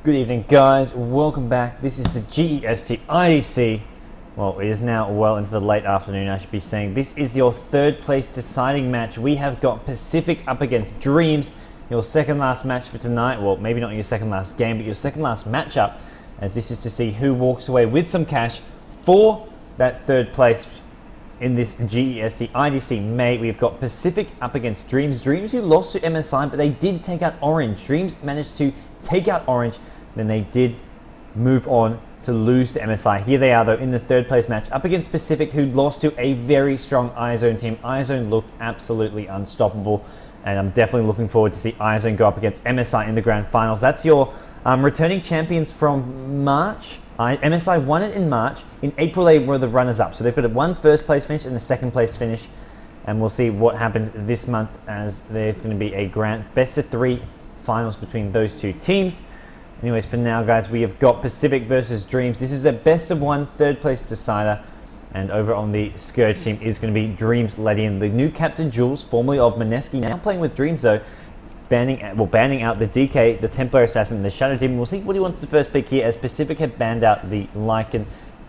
Good evening, guys. Welcome back. This is the GEST IDC. Well, it is now well into the late afternoon, I should be saying. This is your third place deciding match. We have got Pacific up against Dreamz. Your second last match for tonight. Well, maybe not your second last game, but your second last matchup, as this is to see who walks away with some cash for that third place in this GEST IDC May. We've got Pacific up against Dreamz. Dreamz who lost to MSI, but they did take out Orange. Dreamz managed to take out Orange, then they did move on to lose to MSI. Here they are though in the third place match up against Pacific, who lost to a very strong iZone team. iZone looked absolutely unstoppable, and I'm definitely looking forward to see iZone go up against MSI in the grand finals. That's your returning champions from March. MSI won it in March. In April they were the runners up, so they've got a one first place finish and a second place finish, and we'll see what happens this month, as there's going to be a grand best of 3 finals between those two teams. Anyways, for now, guys, we have got Pacific versus Dreamz. This is a best of 1 third place decider, and over on the Scourge team is going to be Dreamz led in. The new captain Jules, formerly of Mineski, now playing with Dreamz though, banning out the DK, the Templar Assassin, and the Shadow Demon. We'll see what he wants to first pick here, as Pacific have banned out the Lycan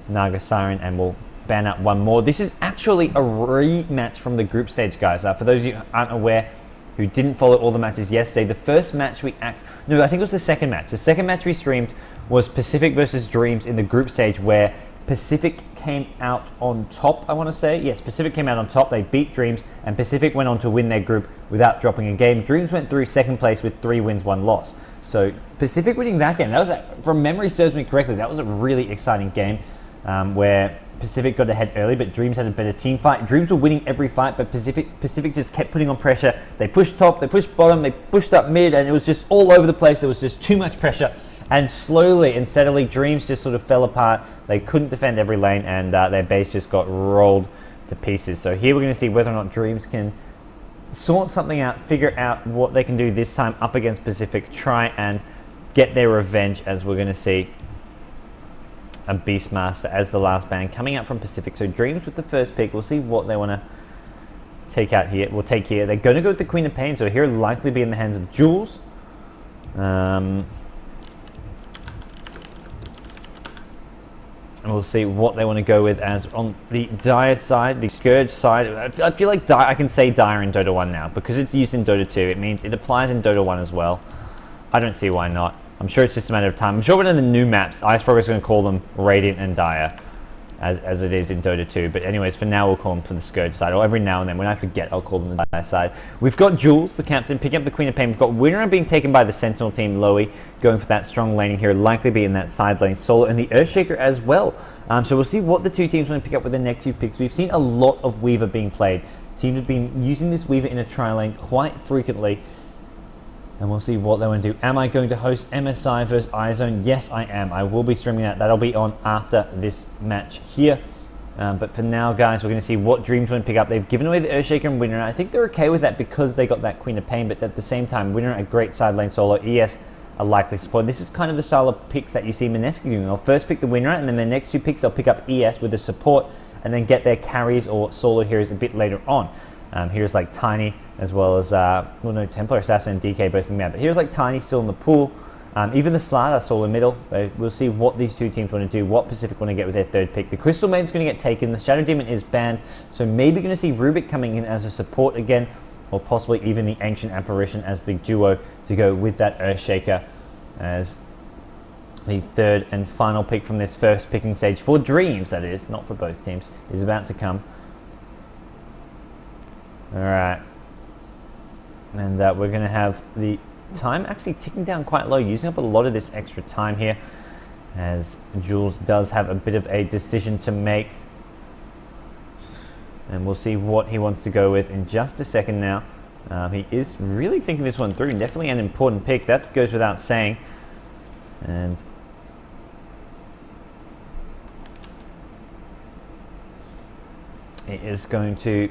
Naga Siren, and will ban out one more. This is actually a rematch from the group stage, guys. For those of you who aren't aware, who didn't follow all the matches yesterday, the first match I think it was the second match. The second match we streamed was Pacific versus Dreamz in the group stage, where Pacific came out on top, I want to say. Yes, Pacific came out on top. They beat Dreamz, and Pacific went on to win their group without dropping a game. Dreamz went through second place with 3 wins, 1 loss. So Pacific winning that game, that was, from memory serves me correctly, that was a really exciting game where Pacific got ahead early, but Dreamz had a better team fight. Dreamz were winning every fight, but Pacific just kept putting on pressure. They pushed top, they pushed bottom, they pushed up mid, and it was just all over the place. There was just too much pressure, and slowly and steadily Dreamz just sort of fell apart. They couldn't defend every lane, and their base just got rolled to pieces. So here we're going to see whether or not Dreamz can sort something out, figure out what they can do this time up against Pacific, try and get their revenge, as we're going to see a Beastmaster as the last ban coming out from Pacific. So Dreamz with the first pick. We'll see what they want to take out here. We'll take here. They're going to go with the Queen of Pain, so here will likely be in the hands of Jules. And we'll see what they want to go with, as on the Dire side, the Scourge side. I feel like I can say Dire in Dota 1 now, because it's used in Dota 2. It means it applies in Dota 1 as well. I don't see why not. I'm sure it's just a matter of time. I'm sure one of the new maps, IceFrog is going to call them Radiant and Dire, as it is in Dota 2. But anyways, for now, we'll call them for the Scourge side. Or every now and then, when I forget, I'll call them the Dire side. We've got Jules, the captain, picking up the Queen of Pain. We've got Winner being taken by the Sentinel team, Loey, going for that strong laning here. Likely be in that side lane solo, and the Earthshaker as well. So we'll see what the two teams want to pick up with the next 2 picks. We've seen a lot of Weaver being played. Teams have been using this Weaver in a tri-lane quite frequently, and we'll see what they want to do. Am I going to host MSI versus iZone? Yes, I am. I will be streaming that. That'll be on after this match here. But for now, guys, we're going to see what Dreamz want to pick up. They've given away the Earthshaker and Winner. I think they're okay with that because they got that Queen of Pain, but at the same time, Winner a great side lane solo. ES a likely support. This is kind of the style of picks that you see Mineski doing. They'll first pick the Winner, and then the next 2 picks they'll pick up ES with the support, and then get their carries or solo heroes a bit later on. Here's like Tiny, as well as, well, no, Templar Assassin and DK both being mad, but here's like Tiny still in the pool. Even the Slider solo middle. We'll see what these two teams want to do, what Pacific want to get with their third pick. The Crystal Maiden's going to get taken, the Shadow Demon is banned, so maybe going to see Rubik coming in as a support again, or possibly even the Ancient Apparition as the duo to go with that Earthshaker as the third and final pick from this first picking stage for Dreamz, that is, not for both teams, is about to come. Alright, and we're going to have the time actually ticking down quite low, using up a lot of this extra time here, as Jules does have a bit of a decision to make, and we'll see what he wants to go with in just a second now. He is really thinking this one through, definitely an important pick, that goes without saying, and it is going to...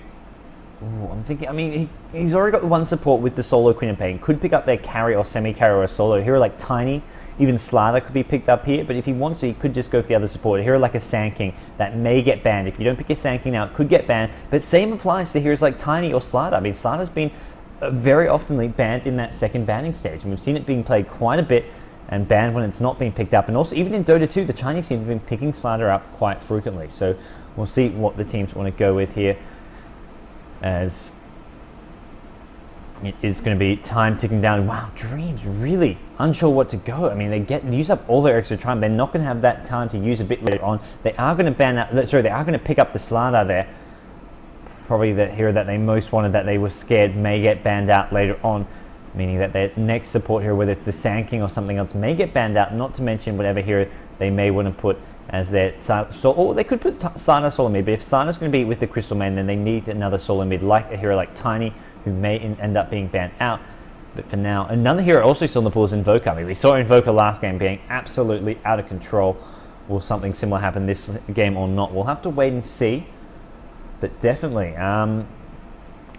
Ooh, I'm thinking, I mean, he's already got the one support with the solo Queen of Pain. Could pick up their carry or semi-carry or a solo. Hero like Tiny, even Slider could be picked up here, but if he wants to, he could just go for the other support. A hero like a Sand King that may get banned. If you don't pick your Sand King now, it could get banned, but same applies to heroes like Tiny or Slider. I mean, Slider's been very often banned in that second banning stage, and we've seen it being played quite a bit and banned when it's not being picked up. And also, even in Dota 2, the Chinese team have been picking Slider up quite frequently. So we'll see what the teams want to go with here, as it is going to be time ticking down. Wow, Dreamz really unsure what to go. I mean, they use up all their extra time. They're not going to have that time to use a bit later on. They are going to they are going to pick up the Slider there. Probably the hero that they most wanted, that they were scared may get banned out later on, meaning that their next support hero, whether it's the Sand King or something else, may get banned out, not to mention whatever hero they may want to put as their or they could put Slider solo mid, but if Slider's going to be with the Crystal Main, then they need another solo mid, like a hero like Tiny, who may end up being banned out. But for now, another hero also still in the pool is Invoker. I mean, we saw Invoker last game being absolutely out of control. Will something similar happen this game or not? We'll have to wait and see. But definitely,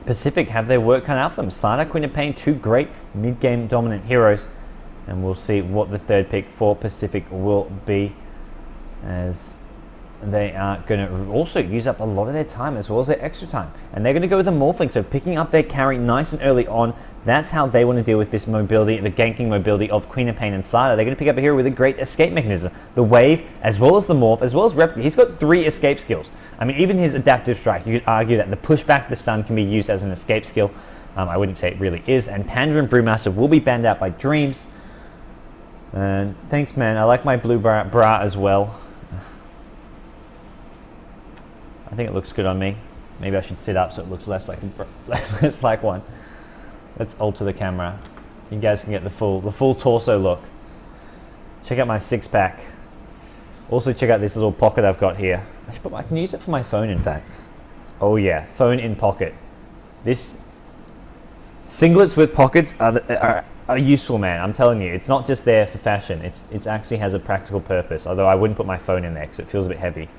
Pacific have their work cut out for them. Slider, Queen of Pain, two great mid-game dominant heroes. And we'll see what the third pick for Pacific will be, as they are going to also use up a lot of their time as well as their extra time. And they're going to go with a Morphling, so picking up their carry nice and early on. That's how they want to deal with this mobility, the ganking mobility of Queen of Pain and Slider. They're going to pick up a hero with a great escape mechanism. The Wave, as well as the Morph, as well as Replica. He's got 3 escape skills. I mean, even his Adaptive Strike, you could argue that the pushback, the stun can be used as an escape skill. I wouldn't say it really is. And Panda and Brewmaster will be banned out by Dreamz. And thanks, man. I like my blue bra as well. I think it looks good on me. Maybe I should sit up so it looks less like one. Let's alter the camera. You guys can get the full torso look. Check out my 6-pack. Also check out this little pocket I've got here. I can use it for my phone, in fact. Oh yeah, phone in pocket. This singlets with pockets are useful, man. I'm telling you, it's not just there for fashion. It actually has a practical purpose. Although I wouldn't put my phone in there because it feels a bit heavy.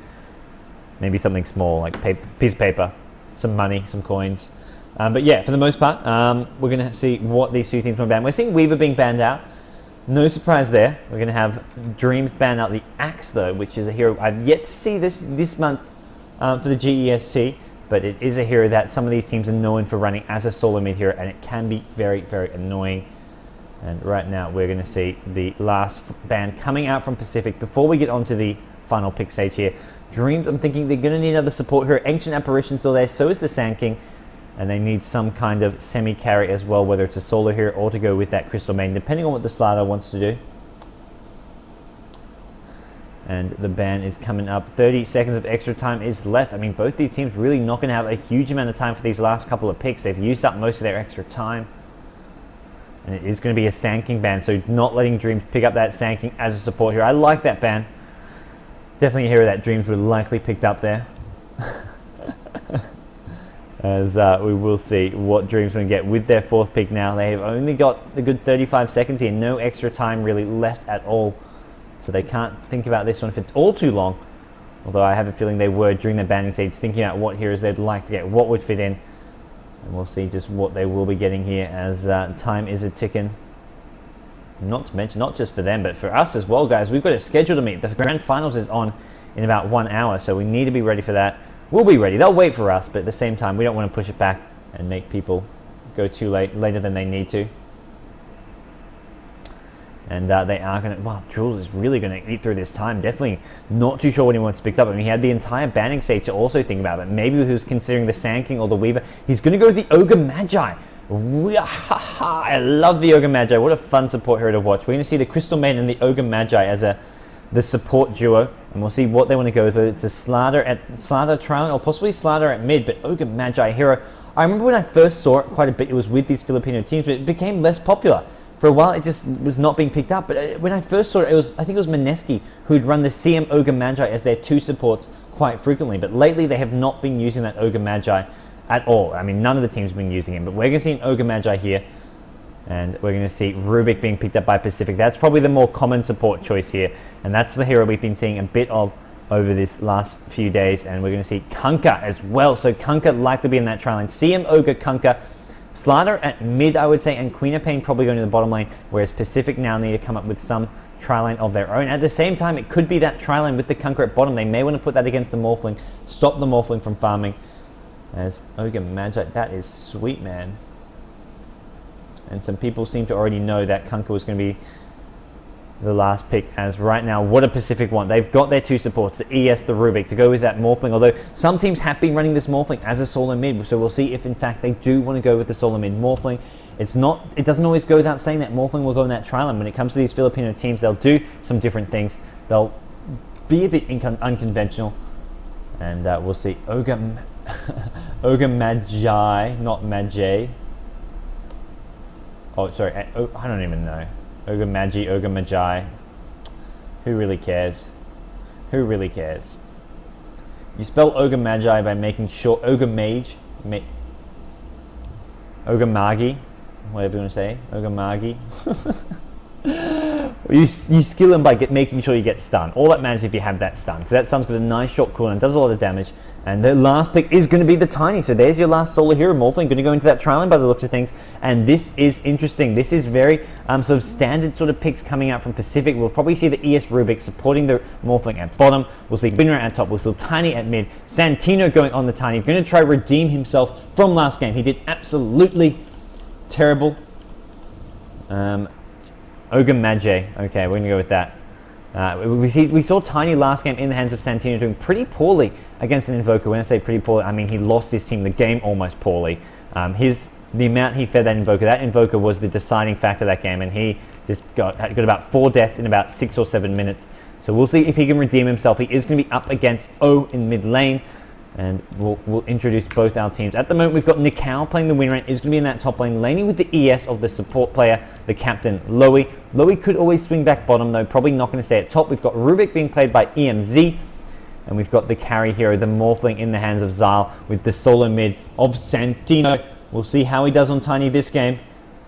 Maybe something small, like piece of paper, some money, some coins. But yeah, for the most part, we're going to see what these two teams will ban. We're seeing Weaver being banned out. No surprise there. We're going to have Dreamz ban out the Axe, though, which is a hero I've yet to see this month for the GEST. But it is a hero that some of these teams are known for running as a solo mid hero, and it can be very, very annoying. And right now, we're going to see the last ban coming out from Pacific before we get onto the final pick stage here. Dreamz, I'm thinking they're going to need another support hero. Ancient Apparition still there, so is the Sand King. And they need some kind of semi-carry as well, whether it's a solo hero or to go with that Crystal Main, depending on what the Slider wants to do. And the ban is coming up. 30 seconds of extra time is left. I mean, both these teams really not going to have a huge amount of time for these last couple of picks. They've used up most of their extra time. And it is going to be a Sand King ban, so not letting Dreamz pick up that Sand King as a support hero. I like that ban. Definitely a hero that Dreamz would likely picked up there. As we will see what Dreamz going to get with their 4th pick now. They have only got a good 35 seconds here. No extra time really left at all. So they can't think about this one for all too long. Although I have a feeling they were during the banning stage thinking about what heroes they'd like to get, what would fit in. And we'll see just what they will be getting here as time is a ticking. Not to mention, not just for them, but for us as well, guys. We've got a schedule to meet. The Grand Finals is on in about 1 hour, so we need to be ready for that. We'll be ready. They'll wait for us, but at the same time, we don't want to push it back and make people go too later than they need to. And they are going to... Wow, Jules is really going to eat through this time. Definitely not too sure what he wants picked up. I mean, he had the entire banning stage to also think about, but maybe he was considering the Sand King or the Weaver. He's going to go with the Ogre Magi. I love the Ogre Magi. What a fun support hero to watch. We're going to see the Crystal Maiden and the Ogre Magi as the support duo, and we'll see what they want to go with, whether it's a Slider Trialing or possibly Slider at mid, but Ogre Magi hero. I remember when I first saw it quite a bit, it was with these Filipino teams, but it became less popular. For a while, it just was not being picked up, but when I first saw it, I think it was Mineski who'd run the CM Ogre Magi as their 2 supports quite frequently, but lately they have not been using that Ogre Magi at all. I mean, none of the teams have been using him, but we're going to see an Ogre Magi here, and we're going to see Rubik being picked up by Pacific. That's probably the more common support choice here, and that's the hero we've been seeing a bit of over this last few days, and we're going to see Kunkka as well. So Kunkka likely to be in that tri lane. CM Ogre, Kunkka, Slider at mid, I would say, and Queen of Pain probably going to the bottom lane, whereas Pacific now need to come up with some tri-lane of their own. At the same time, it could be that tri-lane with the Kunkka at bottom. They may want to put that against the Morphling, stop the Morphling from farming. As Ogre Magi, that is sweet, man. And some people seem to already know that Kunkka was going to be the last pick, as right now, what a Pacific want. They've got their two supports, the ES, the Rubik, to go with that Morphling, although some teams have been running this Morphling as a solo mid, so we'll see if in fact they do want to go with the solo mid Morphling. It doesn't always go without saying that Morphling will go in that trial, and when it comes to these Filipino teams, they'll do some different things. They'll be a bit unconventional, and we'll see. Ogre Magi, not Magi. Oh, sorry, I don't even know. Ogre Magi, Ogre Magi. Who really cares? Who really cares? You spell Ogre Magi by making sure Ogre Mage, Ogre Magi, whatever you want to say, Ogre Magi. You skill him by making sure you get stunned. All that matters if you have that stun, because that stun's got a nice short cooldown, does a lot of damage. And the last pick is going to be the Tiny. So there's your last solo hero, Morphling, going to go into that trial by the looks of things. And this is interesting. This is very sort of standard sort of picks coming out from Pacific. We'll probably see the ES Rubik supporting the Morphling at bottom. We'll see Winner at top. We'll see Tiny at mid. Santino going on the Tiny. Going to try redeem himself from last game. He did absolutely terrible. Ogre Magi. Okay, we're going to go with that. We saw Tiny last game in the hands of Santino doing pretty poorly against an Invoker. When I say pretty poorly, I mean he lost his team the game almost poorly. The amount he fed that Invoker was the deciding factor that game, and he just got about 4 deaths in about 6 or 7 minutes. So we'll see if he can redeem himself. He is going to be up against O in mid lane, and we'll introduce both our teams. At the moment, we've got Nikau playing the win rate, is going to be in that top lane, laning with the ES of the support player, the captain, Loey. Loey could always swing back bottom, though, probably not going to stay at top. We've got Rubik being played by EMZ, and we've got the carry hero, the Morphling, in the hands of Zal, with the solo mid of Santino. We'll see how he does on Tiny this game.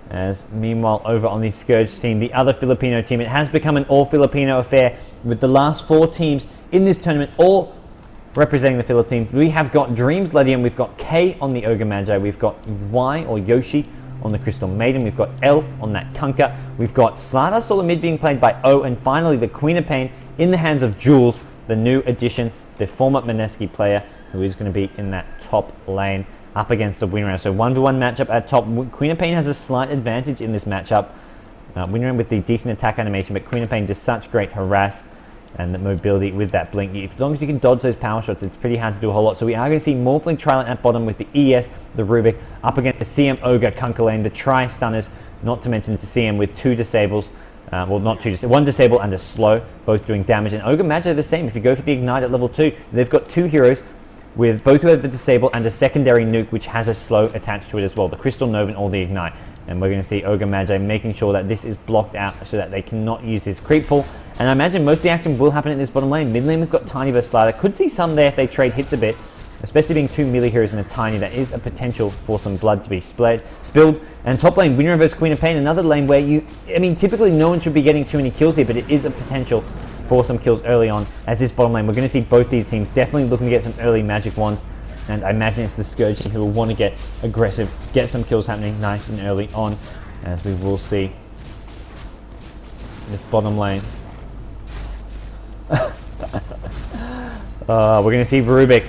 As meanwhile, over on the Scourge team, the other Filipino team, it has become an all-Filipino affair, with the last 4 teams in this tournament all representing the Philippines. We have got Dreamz Ledium, we've got K on the Ogre Magi, we've got Y or Yoshi on the Crystal Maiden, we've got L on that Kunkka, we've got Slada solo mid being played by O, and finally the Queen of Pain in the hands of Jules, the new addition, the former Mineski player, who is going to be in that top lane up against the Winran. So 1v1 matchup at top. Queen of Pain has a slight advantage in this matchup. Winran with the decent attack animation, but Queen of Pain just such great harass and the mobility with that blink. As long as you can dodge those power shots, it's pretty hard to do a whole lot. So we are going to see Morphling trialing at bottom with the ES, the Rubik, up against the CM Ogre Kunkka lane, the Tri-Stunners, not to mention the CM with 2 disables. Well, not 2 disables, 1 disable and a slow, both doing damage. And Ogre Magi are the same. If you go for the Ignite at level 2, they've got 2 heroes with both who have the disable and a secondary nuke which has a slow attached to it as well, the Crystal Nova or the Ignite. And we're going to see Ogre Magi making sure that this is blocked out so that they cannot use his creep pull. And I imagine most of the action will happen in this bottom lane. Mid lane we've got Tiny versus Slada. Could see some there if they trade hits a bit, especially being 2 melee heroes and a Tiny. That is a potential for some blood to be spilled. And top lane, Winner versus Queen of Pain, another lane where typically no one should be getting too many kills here, but it is a potential for some kills early on as this bottom lane. We're going to see both these teams definitely looking to get some early magic wands, and I imagine it's the Scourge team who will want to get aggressive, get some kills happening nice and early on, as we will see this bottom lane. We're going to see Rubik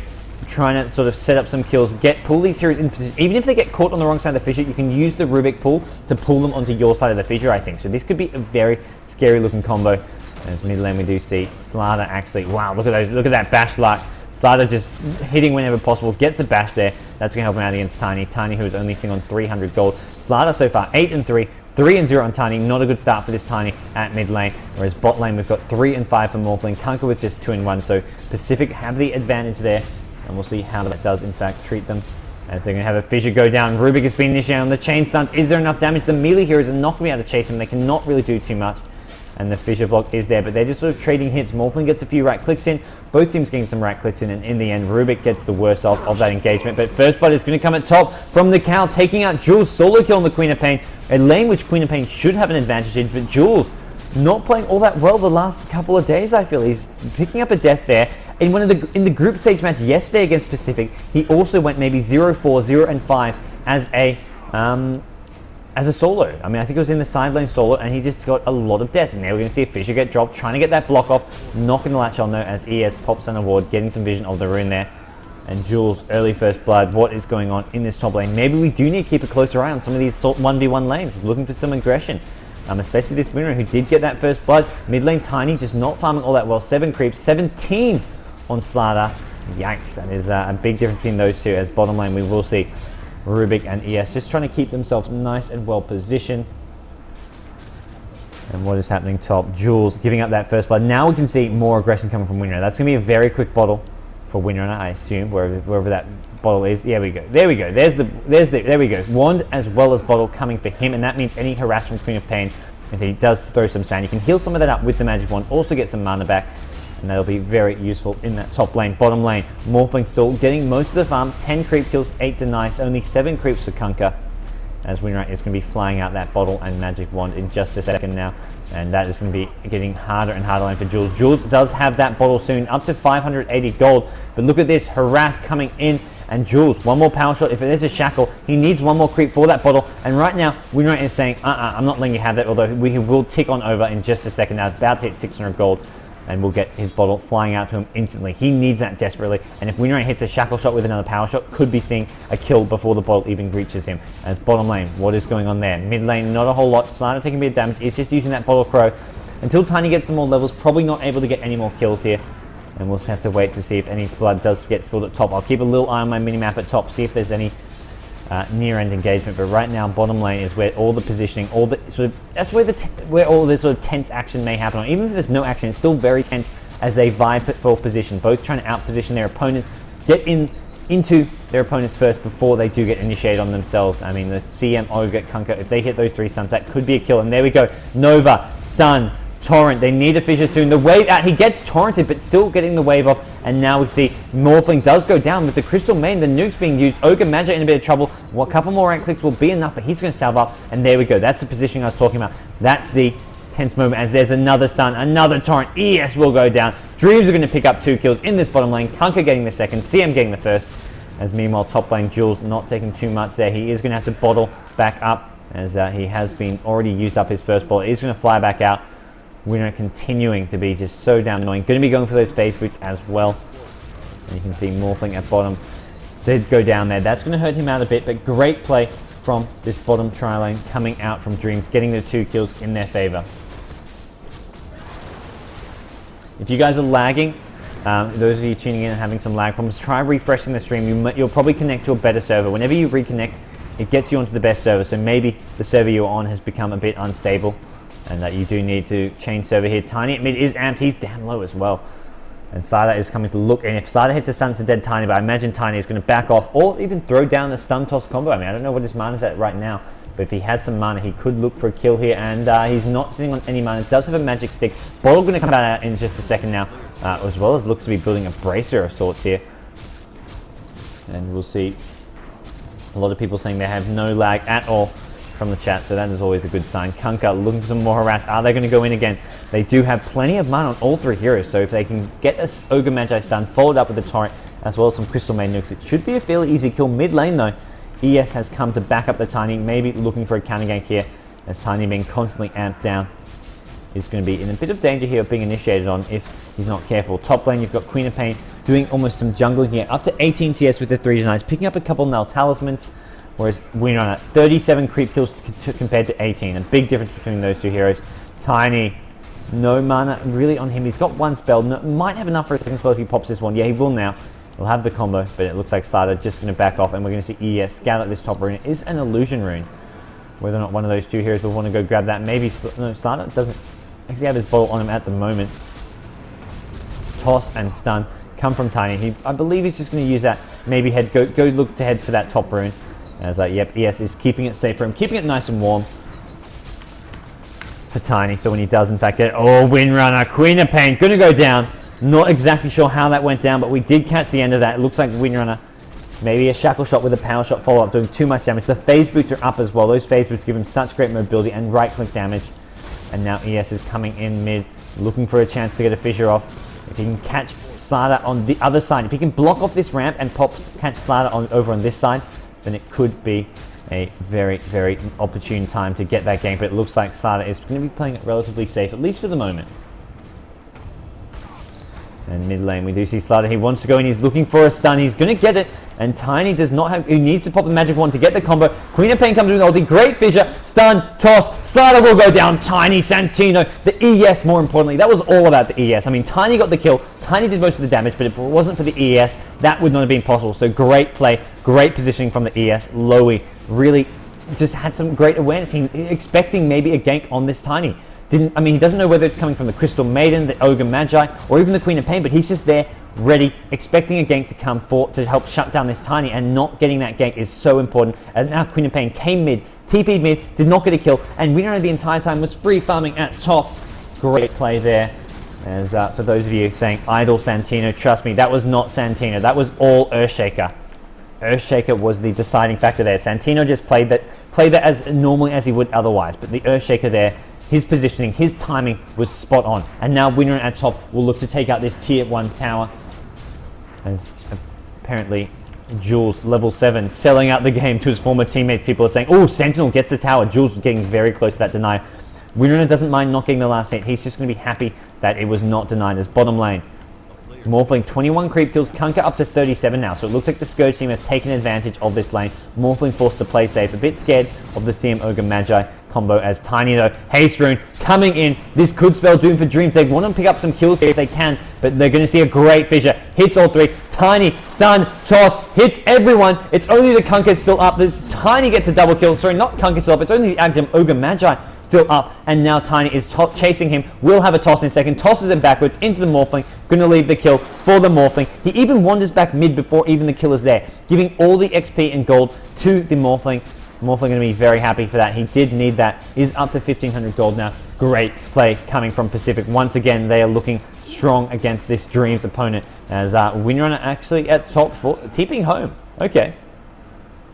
trying to sort of set up some kills, pull these heroes in position. Even if they get caught on the wrong side of the fissure, you can use the Rubik pull to pull them onto your side of the fissure, I think. So this could be a very scary looking combo. As mid lane we do see Slada actually, wow, look at that bash luck. Slada just hitting whenever possible, gets a bash there. That's going to help him out against Tiny. Tiny, who is only sitting on 300 gold. Slada so far 8-3, 3-0 on Tiny. Not a good start for this Tiny at mid lane. Whereas bot lane we've got 3-5 for Morphling. Kunkka with just 2-1. So Pacific have the advantage there, and we'll see how that does in fact treat them. As they're going to have a fissure go down. Rubik has been initiated on the chain stuns. Is there enough damage? The melee heroes are not going to be able to chase him. They cannot really do too much. And the fissure block is there, but they're just sort of trading hits. Morphling gets a few right clicks in, both teams getting some right clicks in, and in the end Rubik gets the worst off of that engagement. But first blood is going to come at top from the Cow, taking out Jules, solo kill on the Queen of Pain, a lane which Queen of Pain should have an advantage in, but Jules not playing all that well the last couple of days. I feel he's picking up a death there. In the group stage match yesterday against Pacific, he also went maybe 0-4, 0-5 as a solo. I mean, I think it was in the side lane solo, and he just got a lot of death. And now we're going to see a fissure get dropped, trying to get that block off, not going to latch on though, as ES pops an award, getting some vision of the rune there. And Jules, early first blood. What is going on in this top lane? Maybe we do need to keep a closer eye on some of these 1v1 lanes, looking for some aggression. especially this winner who did get that first blood. Mid lane Tiny just not farming all that well. 7 creeps, 17 on Slardar. Yikes, that is a big difference between those two, as bottom lane we will see Rubik and ES just trying to keep themselves nice and well positioned. And what is happening top? Jules giving up that first blood. Now we can see more aggression coming from Winrunner. That's going to be a very quick bottle for Winrunner, I assume, wherever that bottle is. Yeah, we go. There we go. There we go. Wand as well as bottle coming for him, and that means any harass from Queen of Pain, if he does throw some spam, you can heal some of that up with the magic wand, also get some mana back, and that'll be very useful in that top lane. Bottom lane, Morphling still getting most of the farm. 10 creep kills, 8 denies, only 7 creeps for Kunkka, as Winrunner is going to be flying out that bottle and magic wand in just a second now. And that is going to be getting harder and harder lane for Jules. Jules does have that bottle soon, up to 580 gold. But look at this, harass coming in. And Jules, one more power shot. If it is a shackle, he needs one more creep for that bottle. And right now, Winrunner is saying, I'm not letting you have that. Although we will tick on over in just a second now. About to hit 600 gold. And we'll get his bottle flying out to him instantly. He needs that desperately. And if Winrunner hits a shackle shot with another power shot, could be seeing a kill before the bottle even reaches him. As bottom lane, what is going on there? Mid lane, not a whole lot. Slardar taking a bit of damage. It's just using that bottle crow until Tiny gets some more levels. Probably not able to get any more kills here. And we'll just have to wait to see if any blood does get spilled at top. I'll keep a little eye on my minimap at top, see if there's any near-end engagement. But right now, bottom lane is where all the positioning, all the sort of, that's where all the sort of tense action may happen. Even if there's no action, it's still very tense as they vie for position, both trying to out-position their opponents, get into their opponents first before they do get initiated on themselves. I mean, the CM Ogre, Kunkka, if they hit those 3 stuns, that could be a kill. And there we go, Nova, stun, Torrent, they need a fissure soon. The wave out, he gets torrented, but still getting the wave off. And now we see Morphling does go down with the Crystal Main, the nukes being used. Ogre Magi in a bit of trouble. Well, a couple more right clicks will be enough, but he's going to salve up. And there we go, that's the positioning I was talking about. That's the tense moment as there's another stun, another torrent. ES will go down. Dreamz are going to pick up 2 kills in this bottom lane. Kunkka getting the second, CM getting the first. As meanwhile, top lane Jules not taking too much there. He is going to have to bottle back up as he has been already used up his first ball. He's going to fly back out. Winrunner continuing to be just so damn annoying. Going to be going for those phase boots as well. And you can see Morphling at bottom did go down there. That's going to hurt him out a bit, but great play from this bottom tri lane coming out from Dreamz, getting the 2 kills in their favor. If you guys are lagging, those of you tuning in and having some lag problems, try refreshing the stream. You'll probably connect to a better server. Whenever you reconnect, it gets you onto the best server. So maybe the server you're on has become a bit unstable, and that you do need to change server here. Tiny at mid is amped. He's down low as well. And Slardar is coming to look. And if Slardar hits a stun to dead Tiny, but I imagine Tiny is going to back off or even throw down the stun toss combo. I mean, I don't know what his mana is at right now, but if he has some mana, he could look for a kill here. And he's not sitting on any mana. Does have a magic stick. Bottle going to come out in just a second now, as well as looks to be building a bracer of sorts here. And we'll see a lot of people saying they have no lag at all from the chat, so that is always a good sign. Kunkka looking for some more harass. Are they going to go in again? They do have plenty of mana on all 3 heroes, so if they can get this Ogre Magi stun, followed up with the torrent, as well as some Crystal Main nukes, it should be a fairly easy kill. Mid lane though, ES has come to back up the Tiny, maybe looking for a counter gank here, as Tiny being constantly amped down is going to be in a bit of danger here of being initiated on if he's not careful. Top lane, you've got Queen of Pain doing almost some jungling here, up to 18 CS with the 3 denies, picking up a couple Null Talismans. Whereas Winrunner, 37 creep kills compared to 18. A big difference between those 2 heroes. Tiny, no mana really on him. He's got 1 spell. No, might have enough for a second spell if he pops this one. Yeah, he will now. He'll have the combo, but it looks like Slardar just going to back off. And we're going to see ES scout out this top rune. It is an illusion rune. Whether or not one of those 2 heroes will want to go grab that. Maybe, no, Slardar doesn't actually have his bottle on him at the moment. Toss and stun come from Tiny. I believe he's just going to use that. Maybe go look to head for that top rune. As yep, ES is keeping it safe for him, keeping it nice and warm for Tiny. So when he does in fact get, oh, Winrunner, Queen of Pain, gonna go down. Not exactly sure how that went down, but we did catch the end of that. It looks like Winrunner, maybe a shackle shot with a power shot follow-up, doing too much damage. The phase boots are up as well. Those phase boots give him such great mobility and right-click damage. And now ES is coming in mid, looking for a chance to get a fissure off. If he can catch Slardar on the other side, if he can block off this ramp and catch Slardar over on this side, then it could be a very, very opportune time to get that game. But it looks like Slardar is going to be playing it relatively safe, at least for the moment. And mid lane, we do see Slider. He wants to go in. He's looking for a stun. He's going to get it. And Tiny does not have... He needs to pop the magic wand to get the combo. Queen of Pain comes in with ulti. Great fissure. Stun. Toss. Slider will go down. Tiny Santino. The ES, more importantly. That was all about the ES. I mean, Tiny got the kill. Tiny did most of the damage. But if it wasn't for the ES, that would not have been possible. So great play. Great positioning from the ES. Lowy really just had some great awareness. He expecting maybe a gank on this Tiny. He doesn't know whether it's coming from the Crystal Maiden, the Ogre Magi, or even the Queen of Pain, but he's just there, ready, expecting a gank to come forth to help shut down this Tiny, and not getting that gank is so important. And now Queen of Pain came mid, TP'd mid, did not get a kill, and Winner the entire time was free farming at top. Great play there. As for those of you saying idle Santino, trust me, that was not Santino. That was all Earthshaker. Earthshaker was the deciding factor there. Santino just played that as normally as he would otherwise, but the Earthshaker there, his positioning, his timing was spot on. And now Winner at top will look to take out this tier 1 tower. As apparently Jules, level 7, selling out the game to his former teammates. People are saying, oh, Sentinel gets the tower. Jules getting very close to that deny. Winner doesn't mind not getting the last hit. He's just going to be happy that it was not denied. As bottom lane, Morphling 21 creep kills, Kunkka up to 37 now. So it looks like the Scourge team have taken advantage of this lane. Morphling forced to play safe. A bit scared of the CM Ogre Magi combo as Tiny though. Haste Rune coming in. This could spell doom for Dreamz. They want to pick up some kills here if they can, but they're going to see a great fissure. Hits all three. Tiny, stun, toss, hits everyone. It's only the Kunkka still up. The Tiny gets a double kill. Sorry, not Kunkka still up. It's only the Ogre Magi still up, and now Tiny is chasing him. Will have a toss in a second. Tosses him backwards into the Morphling. Going to leave the kill for the Morphling. He even wanders back mid before even the kill is there, giving all the XP and gold to the Morphling. Morphling going to be very happy for that. He did need that. He's up to 1,500 gold now. Great play coming from Pacific. Once again, they are looking strong against this Dreamz opponent. As Windrunner actually at top 4, TPing home. Okay.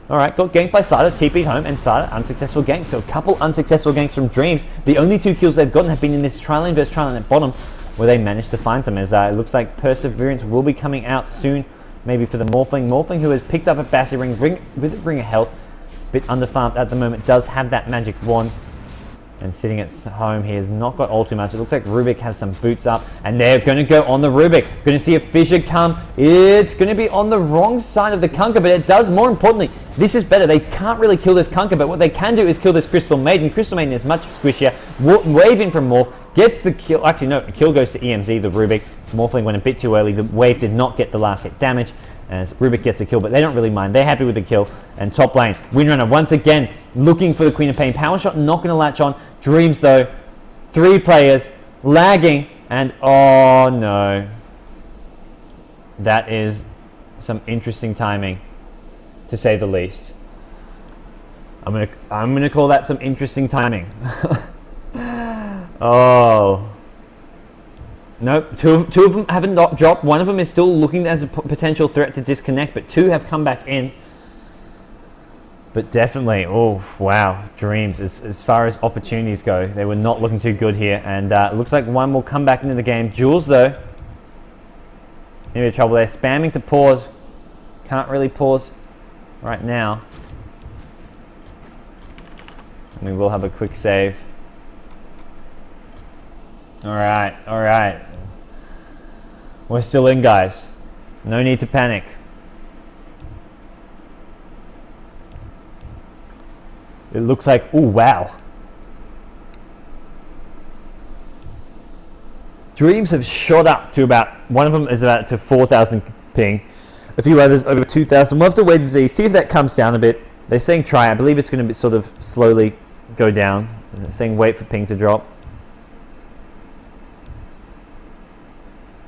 Alright, got ganked by Slider, TP'd home, and Slider, unsuccessful gank. So a couple unsuccessful ganks from Dreamz. The only 2 kills they've gotten have been in this tri-lane versus tri-lane at bottom, where they managed to find some. As it looks like Perseverance will be coming out soon, maybe for the Morphling. Morphling, who has picked up a Bassi Ring with a Ring of Health, bit underfarmed at the moment, does have that magic wand. And sitting at home, he has not got all too much. It looks like Rubik has some boots up, and they're going to go on the Rubik. Going to see a fissure come. It's going to be on the wrong side of the Kunkka, but it does, more importantly, this is better. They can't really kill this Kunkka, but what they can do is kill this Crystal Maiden. Crystal Maiden is much squishier. Wave in from Morph, gets the kill. Actually, no, the kill goes to EMZ, the Rubik. Morphling went a bit too early. The wave did not get the last hit damage, as Rubik gets the kill, but they don't really mind. They're happy with the kill. And top lane, Windrunner once again looking for the Queen of Pain. Power shot not going to latch on. Dreamz though, 3 players lagging, and oh no, that is some interesting timing, to say the least. I'm gonna call that some interesting timing. Oh. Nope, two of them haven't dropped. One of them is still looking as a potential threat to disconnect, but 2 have come back in. But definitely, oh wow, Dreamz, as far as opportunities go, they were not looking too good here. And it looks like one will come back into the game. Jules though, in a bit of trouble there, spamming to pause. Can't really pause right now. And we will have a quick save. Alright, alright. We're still in, guys. No need to panic. It looks like, oh wow. Dreamz have shot up to about, one of them is about to 4,000 ping. A few others over 2,000. We'll have to wait and see if that comes down a bit. They're saying try. I believe it's going to be sort of slowly go down. They're saying wait for ping to drop.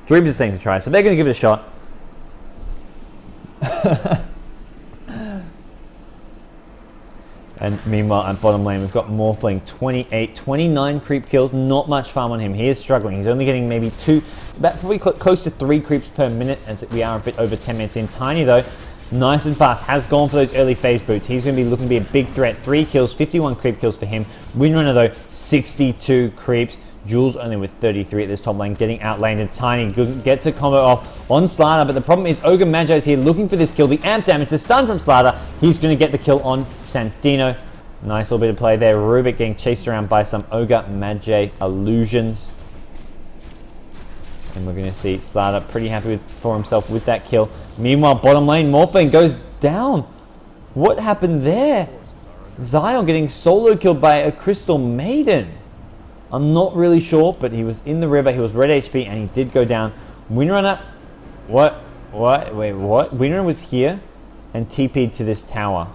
Dreamz is saying to try, so they're going to give it a shot. And meanwhile, at bottom lane, we've got Morphling, 29 creep kills. Not much farm on him. He is struggling. He's only getting maybe 2, about probably close to 3 creeps per minute, as we are a bit over 10 minutes in. Tiny, though, nice and fast, has gone for those early phase boots. He's going to be looking to be a big threat. 3 kills, 51 creep kills for him. Windrunner, though, 62 creeps. Jules only with 33 at this top lane, getting outlaned, and Tiny gets a combo off on Slider, but the problem is Ogre Magi is here looking for this kill. The amp damage, the stun from Slider, he's going to get the kill on Santino. Nice little bit of play there. Rubik getting chased around by some Ogre Magi illusions. And we're going to see Slardar pretty happy for himself with that kill. Meanwhile, bottom lane, Morphling goes down. What happened there? Zion getting solo killed by a Crystal Maiden. I'm not really sure, but he was in the river. He was red HP, and he did go down. Windrunner, what? Wait, what? Windrunner was here and TP'd to this tower.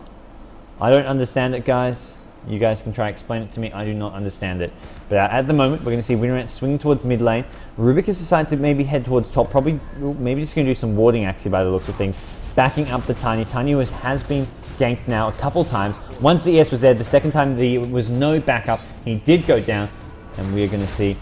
I don't understand it, guys. You guys can try to explain it to me. I do not understand it. But at the moment, we're going to see Windrunner swing towards mid lane. Rubik has decided to maybe head towards top. Probably, maybe just going to do some warding, actually, by the looks of things. Backing up the Tiny. Tiny has been ganked now a couple times. Once the ES was there, the second time there was no backup. He did go down. And we are going to see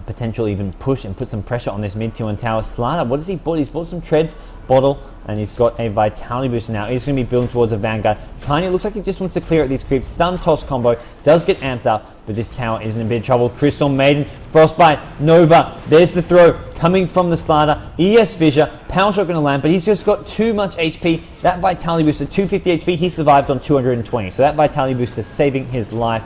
potential even push and put some pressure on this mid tier 1 tower. Slardar, what has he bought? He's bought some treads, bottle, and he's got a vitality booster now. He's going to be building towards a vanguard. Tiny looks like he just wants to clear out these creeps. Stun toss combo does get amped up, but this tower is in a bit of trouble. Crystal Maiden, Frostbite, Nova. There's the throw coming from the Slardar. ES Fissure, power shot going to land, but he's just got too much HP. That vitality booster, 250 HP, he survived on 220. So that vitality booster saving his life.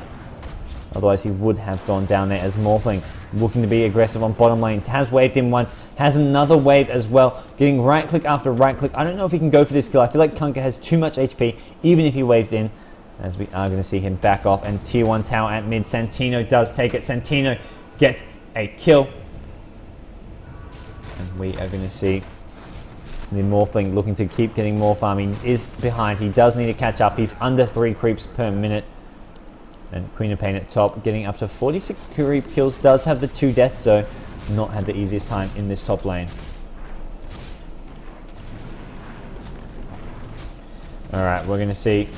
Otherwise, he would have gone down there as Morphling looking to be aggressive on bottom lane. Has waved in once, has another wave as well. Getting right click after right click. I don't know if he can go for this kill. I feel like Kunkka has too much HP, even if he waves in, as we are going to see him back off. And tier 1 tower at mid. Santino does take it. Santino gets a kill. And we are going to see the Morphling looking to keep getting more farming. Is behind. He does need to catch up. He's under 3 creeps per minute. And Queen of Pain at top, getting up to 46 creep kills. Does have the 2 deaths, so not had the easiest time in this top lane. Alright, we're going to see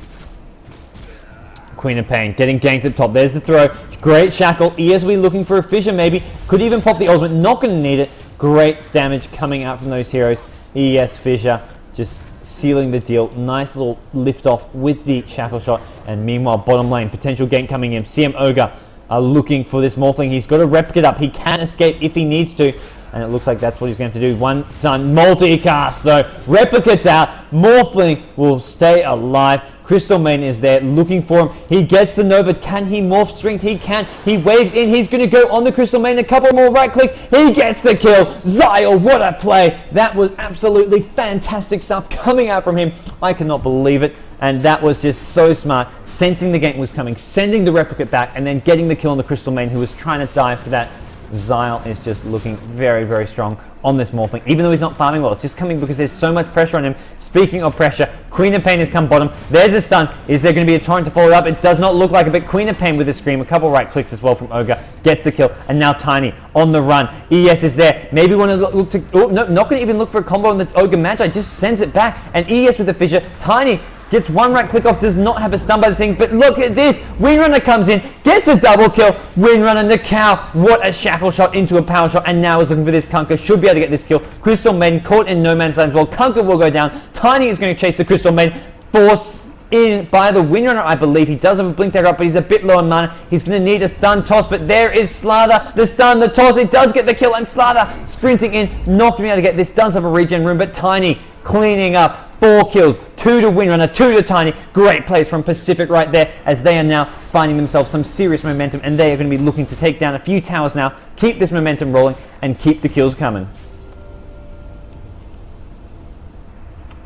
Queen of Pain getting ganked at top. There's the throw. Great shackle. ESW looking for a fissure maybe. Could even pop the ultimate. Not going to need it. Great damage coming out from those heroes. ES Fissure just sealing the deal. Nice little lift off with the shackle shot. And meanwhile, bottom lane, potential gank coming in. CM Ogre are looking for this Morphling. He's got to replicate up. He can escape if he needs to. And it looks like that's what he's going to have to do. One time, multicast though. Replicate's out. Morphling will stay alive. Crystal Maiden is there looking for him. He gets the Nova. Can he morph strength? He can. He waves in. He's going to go on the Crystal Maiden. A couple more right clicks. He gets the kill. Zyle, what a play. That was absolutely fantastic stuff coming out from him. I cannot believe it. And that was just so smart. Sensing the gank was coming, sending the replicate back, and then getting the kill on the Crystal Maiden, who was trying to dive for that. Zyle is just looking very, very strong on this Morphling, even though he's not farming well. It's just coming because there's so much pressure on him. Speaking of pressure, Queen of Pain has come bottom. There's a stun. Is there going to be a torrent to follow it up? It does not look like it, but Queen of Pain with a scream, a couple right clicks as well from Ogre, gets the kill. And now Tiny on the run. ES is there. Maybe want to look to... Oh, no, not going to even look for a combo on the Ogre Magi. Just sends it back. And ES with the fissure. Tiny gets one right click off, does not have a stun by the thing, but look at this. Windrunner comes in, gets a double kill. Windrunner, the cow, what a shackle shot into a power shot, and now is looking for this Kunkka. Should be able to get this kill. Crystal Maiden caught in no man's land as well. Kunkka will go down. Tiny is going to chase the Crystal Maiden. Forced in by the Windrunner, I believe. He does have a blink dagger up, but he's a bit low on mana. He's going to need a stun toss, but there is Slardar. The stun, the toss, it does get the kill, and Slardar sprinting in, not going to be able to get this. Does have a regen room, but Tiny cleaning up. 4 kills, 2 to Windrunner, 2 to Tiny. Great plays from Pacific right there, as they are now finding themselves some serious momentum, and they are going to be looking to take down a few towers now, keep this momentum rolling, and keep the kills coming.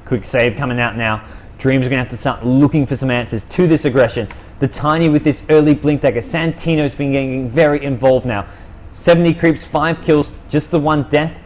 Quick save coming out now. Dreamz are going to have to start looking for some answers to this aggression. The Tiny with this early blink dagger. Santino's been getting very involved now. 70 creeps, 5 kills, just the 1 death.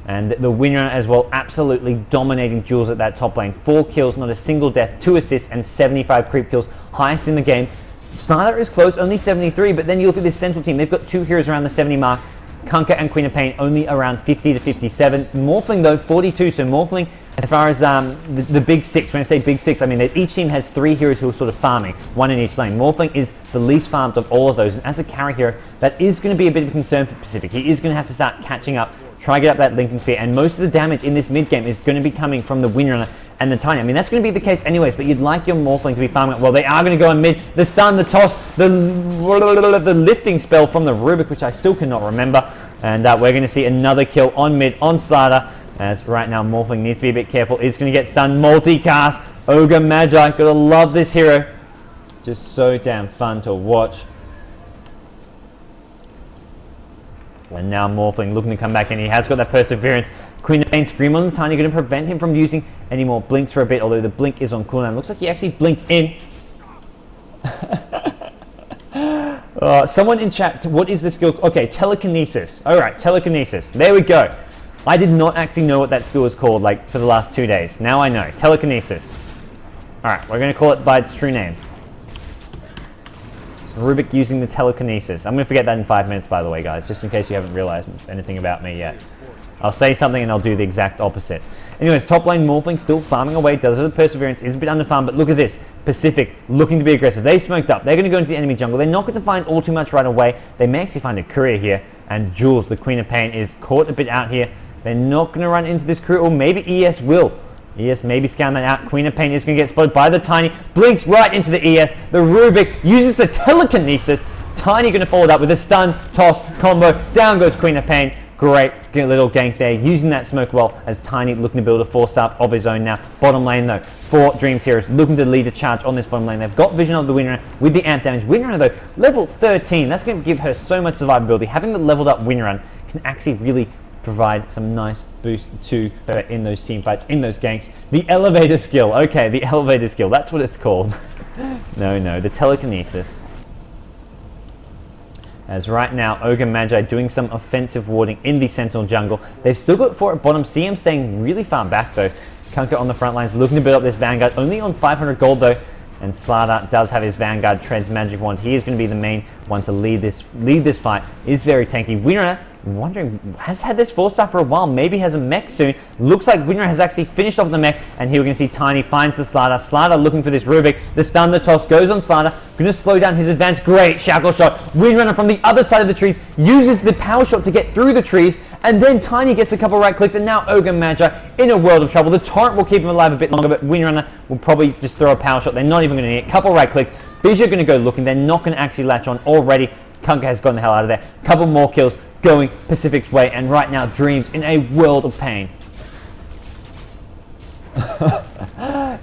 And the Windrunner as well, absolutely dominating duels at that top lane. 4 kills, not a single death, 2 assists, and 75 creep kills. Highest in the game. Slardar is close, only 73, but then you look at this central team. They've got 2 heroes around the 70 mark. Kunkka and Queen of Pain only around 50 to 57. Morphling though, 42. So Morphling, as far as the big 6, when I say big 6, I mean that each team has 3 heroes who are sort of farming, 1 in each lane. Morphling is the least farmed of all of those. And as a carry hero, that is going to be a bit of a concern for Pacific. He is going to have to start catching up, try to get up that Lincoln Sphere, and most of the damage in this mid game is going to be coming from the Windrunner and the Tiny. I mean, that's going to be the case anyways, but you'd like your Morphling to be farming up. Well, they are going to go in mid. The stun, the toss, the lifting spell from the Rubik, which I still cannot remember. And we're going to see another kill on mid on Slardar, as right now Morphling needs to be a bit careful. Is going to get stunned. Multicast. Ogre Magi. Gotta love this hero. Just so damn fun to watch. And now Morphling looking to come back in. He has got that perseverance. Queen of Pain Scream on the Tiny going to prevent him from using any more blinks for a bit, although the blink is on cooldown. Looks like he actually blinked in. Someone in chat, what is the skill? Okay, telekinesis. Alright, telekinesis. There we go. I did not actually know what that skill was called like for the last 2 days. Now I know. Telekinesis. Alright, we're going to call it by its true name. Rubik using the telekinesis. I'm going to forget that in 5 minutes, by the way, guys, just in case you haven't realized anything about me yet. I'll say something and I'll do the exact opposite. Anyways, top lane Morphling still farming away. Does have the perseverance, is a bit underfarmed, but look at this. Pacific looking to be aggressive. They smoked up. They're going to go into the enemy jungle. They're not going to find all too much right away. They may actually find a courier here. And Jules, the Queen of Pain, is caught a bit out here. They're not going to run into this courier, or maybe ES will. ES maybe scan that out. Queen of Pain is going to get spotted by the Tiny. Blinks right into the ES. The Rubik uses the telekinesis. Tiny going to follow it up with a stun, toss, combo. Down goes Queen of Pain. Great little gank there. Using that smoke well as Tiny looking to build a 4-star of his own now. Bottom lane though, 4 Dreamz heroes looking to lead a charge on this bottom lane. They've got vision of the Winrunner with the amp damage. Winrunner though, level 13. That's going to give her so much survivability. Having the leveled up Winrunner can actually really provide some nice boost to her in those team fights, in those ganks. The elevator skill. Okay, the elevator skill. That's what it's called. No, the telekinesis. As right now, Ogre Magi doing some offensive warding in the Sentinel jungle. They've still got 4 at bottom. CM staying really far back though. Kunkka on the front lines looking to build up this Vanguard. Only on 500 gold though. And Slardar does have his Vanguard Treads Magic Wand. He is going to be the main one to lead this fight. Is very tanky. Winrunner, wondering, has had this 4-star for a while. Maybe has a mech soon. Looks like Winrunner has actually finished off the mech. And here we're going to see Tiny finds the Slardar. Slardar looking for this Rubik. The stun, the toss goes on Slardar. Going to slow down his advance. Great shackle shot. Winrunner from the other side of the trees uses the power shot to get through the trees. And then Tiny gets a couple right clicks. And now Ogre Magi in a world of trouble. The torrent will keep him alive a bit longer. But Winrunner will probably just throw a power shot. They're not even going to need it. Couple right clicks. Fissure going to go looking. They're not going to actually latch on already. Kunkka has gotten the hell out of there. Couple more kills going Pacific's way, and right now Dreamz in a world of pain.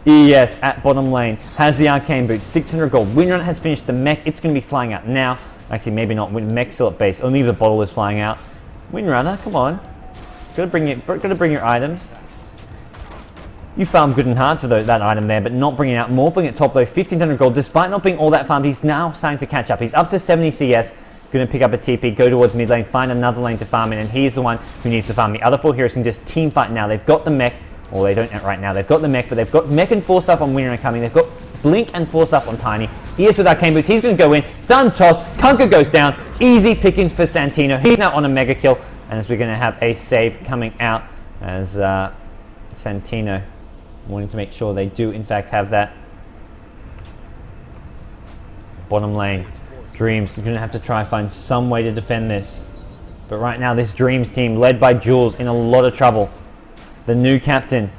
ES at bottom lane has the arcane boot, 600 gold. Winrunner has finished the mech. It's going to be flying out now. Actually, maybe not. Mech still at base. Only the bottle is flying out. Winrunner, come on. Gotta bring your items. You farm good and hard for that item there, but not bringing out. Morphling at top though, 1500 gold. Despite not being all that farmed, he's now starting to catch up. He's up to 70 CS. Going to pick up a TP, go towards mid lane, find another lane to farm in, and he's the one who needs to farm. The other 4 heroes can just team fight now. They've got the mech, or they don't right now. They've got the mech, but they've got mech and 4 stuff on Winrunner coming. They've got blink and 4 stuff on Tiny. ES with arcane boots. He's going to go in, stun toss. Kunkka goes down. Easy pickings for Santino. He's now on a mega kill, and as we're going to have a save coming out as Santino wanting to make sure they do in fact have that. Bottom lane. Dreamz, you're going to have to try find some way to defend this. But right now, this Dreamz team, led by Jules, in a lot of trouble. The new captain,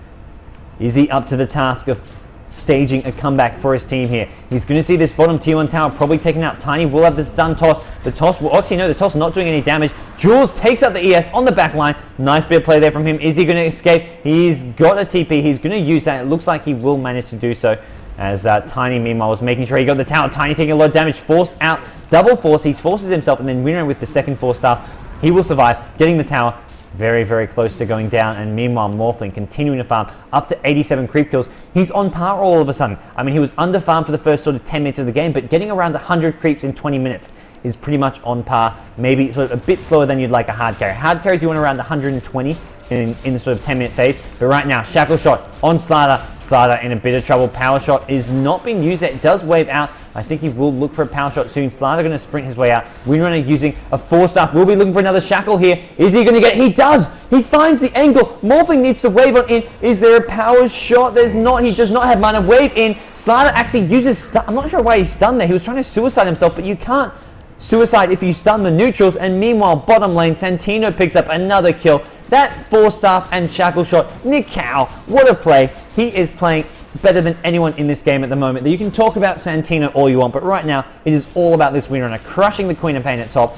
is he up to the task of staging a comeback for his team here? He's going to see this bottom tier 1 tower probably taken out. Tiny will have the stun toss. The toss will, actually no, the toss not doing any damage. Jules takes out the ES on the back line. Nice bit of play there from him. Is he going to escape? He's got a TP. He's going to use that. It looks like he will manage to do so. As Tiny, meanwhile, was making sure he got the tower. Tiny taking a lot of damage, forced out, double force. He forces himself, and then Winrunner with the second 4-star. He will survive, getting the tower. Very, very close to going down. And meanwhile, Morphling continuing to farm up to 87 creep kills. He's on par all of a sudden. I mean, he was under farm for the first sort of 10 minutes of the game, but getting around 100 creeps in 20 minutes is pretty much on par. Maybe sort of a bit slower than you'd like a hard carry. Hard carries you want around 120 in the sort of 10-minute phase. But right now, shackle shot on Slardar. Slardar in a bit of trouble. Power shot is not being used yet. It does wave out. I think he will look for a power shot soon. Slardar going to sprint his way out. Winrunner using a 4-star. We'll be looking for another shackle here. Is he going to get it? He does! He finds the angle. Morphling needs to wave on in. Is there a power shot? There's not. He does not have mana. Wave in. Slardar actually uses stun. I'm not sure why he's stunned there. He was trying to suicide himself, but you can't suicide if you stun the neutrals. And meanwhile, bottom lane, Santino picks up another kill. That 4-star and shackle shot. Nikau, what a play. He is playing better than anyone in this game at the moment. You can talk about Santino all you want, but right now it is all about this Winrunner crushing the Queen of Pain at top,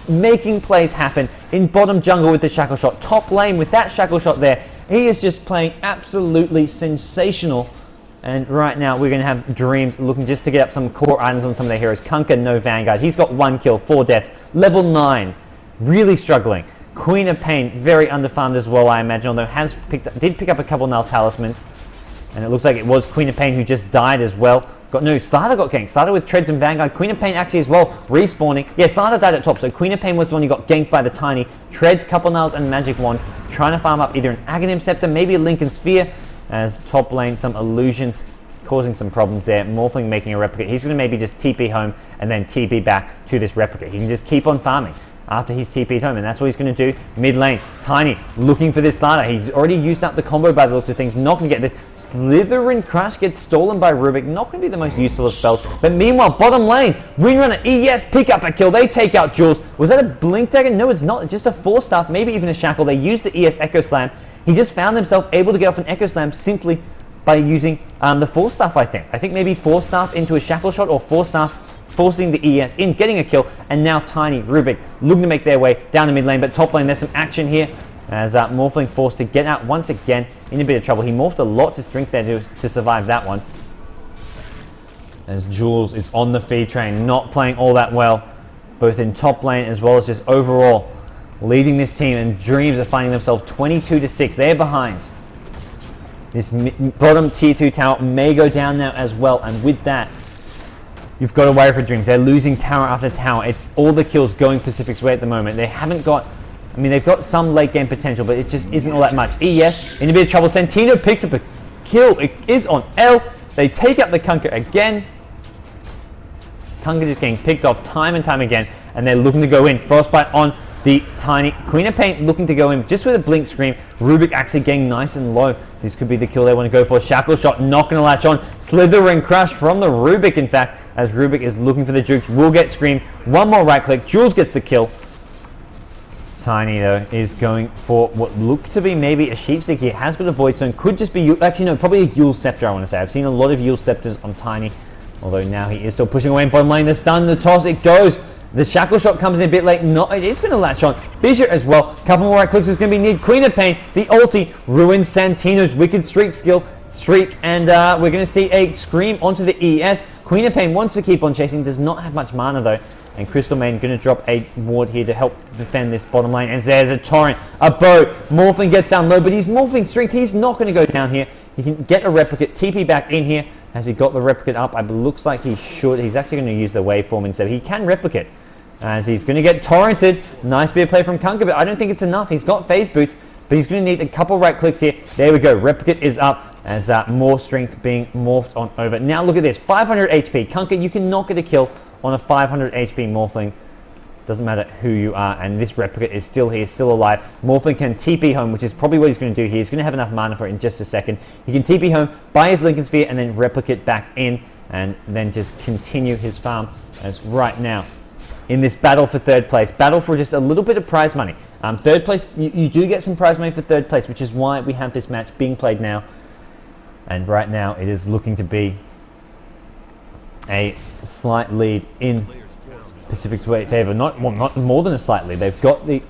making plays happen in bottom jungle with the shackle shot, top lane with that shackle shot there. He is just playing absolutely sensational. And right now we're going to have Dreamz looking just to get up some core items on some of their heroes. Kunkka, no Vanguard. He's got 1 kill, 4 deaths, level 9. really struggling. Queen of Pain, very underfarmed as well, I imagine, although did pick up a couple null talismans. And it looks like it was Queen of Pain who just died as well. Slider got ganked. Slider with Treads and Vanguard. Queen of Pain actually as well, respawning. Yeah, Slider died at top, so Queen of Pain was the one who got ganked by the Tiny. Treads, couple nulls, and Magic Wand. Trying to farm up either an Aghanim Scepter, maybe a Lincoln Sphere. As top lane, some illusions causing some problems there. Morphling making a replicate. He's going to maybe just TP home and then TP back to this replicate. He can just keep on farming after he's TP'd home, and that's what he's going to do. Mid lane, Tiny looking for this Slider. He's already used up the combo by the looks of things. Not going to get this. Slither and Crush gets stolen by Rubik. Not going to be the most useful of spells. But meanwhile, bottom lane, Windrunner, ES pick up a kill. They take out Jules. Was that a Blink Dagger? No, it's not. It's just a 4-staff, maybe even a Shackle. They used the ES Echo Slam. He just found himself able to get off an Echo Slam simply by using the 4-staff, I think. I think maybe 4-staff into a Shackle Shot, or 4-staff forcing the ES in, getting a kill, and now Tiny, Rubik looking to make their way down the mid lane, but top lane there's some action here as Morphling forced to get out once again in a bit of trouble. He morphed a lot to strength there to survive that one. As Jules is on the feed train, not playing all that well, both in top lane as well as just overall leading this team, and Dreamz are finding themselves 22-6. They're behind. This bottom tier 2 tower may go down now as well, and with that, you've got to worry for Dreamz. They're losing tower after tower. It's all the kills going Pacific's way at the moment. They haven't got, I mean, they've got some late game potential, but it just isn't all that much. ES in a bit of trouble. Santino picks up a kill. It is on L. They take out the Kunkka again. Kunkka just getting picked off time and time again, and they're looking to go in. Frostbite on the Tiny. Queen of Pain looking to go in just with a Blink Scream. Rubik actually getting nice and low. This could be the kill they want to go for. Shackle Shot not going to latch on. Slither and Crush from the Rubik, in fact, as Rubik is looking for the Jukes. Will get Scream. One more right click. Jules gets the kill. Tiny, though, is going for what looked to be maybe a Sheepstick here. Has got a Void Zone. Could just be, actually no, probably a Yule Scepter, I want to say. I've seen a lot of Yule Scepters on Tiny, although now he is still pushing away in bottom lane. The stun, the toss, it goes. The Shackle Shot comes in a bit late. It is going to latch on. Fissure as well. Couple more right clicks is going to be needed. Queen of Pain, the ulti, ruins Santino's Wicked Streak, and we're going to see a Scream onto the ES. Queen of Pain wants to keep on chasing. Does not have much mana, though. And Crystal Maiden going to drop a ward here to help defend this bottom lane. And there's a Torrent, a bow. Morphling gets down low, but he's Morphling Strength. He's not going to go down here. He can get a replicate, TP back in here. Has he got the replicate up? It looks like he should. He's actually going to use the waveform instead. He can replicate, as he's going to get torrented. Nice bit of play from Kunkka, but I don't think it's enough. He's got phase boots, but he's going to need a couple right clicks here. There we go. Replicate is up as more strength being morphed on over. Now look at this. 500 HP. Kunkka, you cannot get a kill on a 500 HP Morphling. Doesn't matter who you are, and this replicate is still here, still alive. Morphling can TP home, which is probably what he's going to do here. He's going to have enough mana for it in just a second. He can TP home, buy his Lincoln Sphere, and then replicate back in, and then just continue his farm as right now in this battle for third place. Battle for just a little bit of prize money. Third place, you do get some prize money for third place, which is why we have this match being played now. And right now, it is looking to be a slight lead in Pacific's favor. Not more than a slight lead. They've got the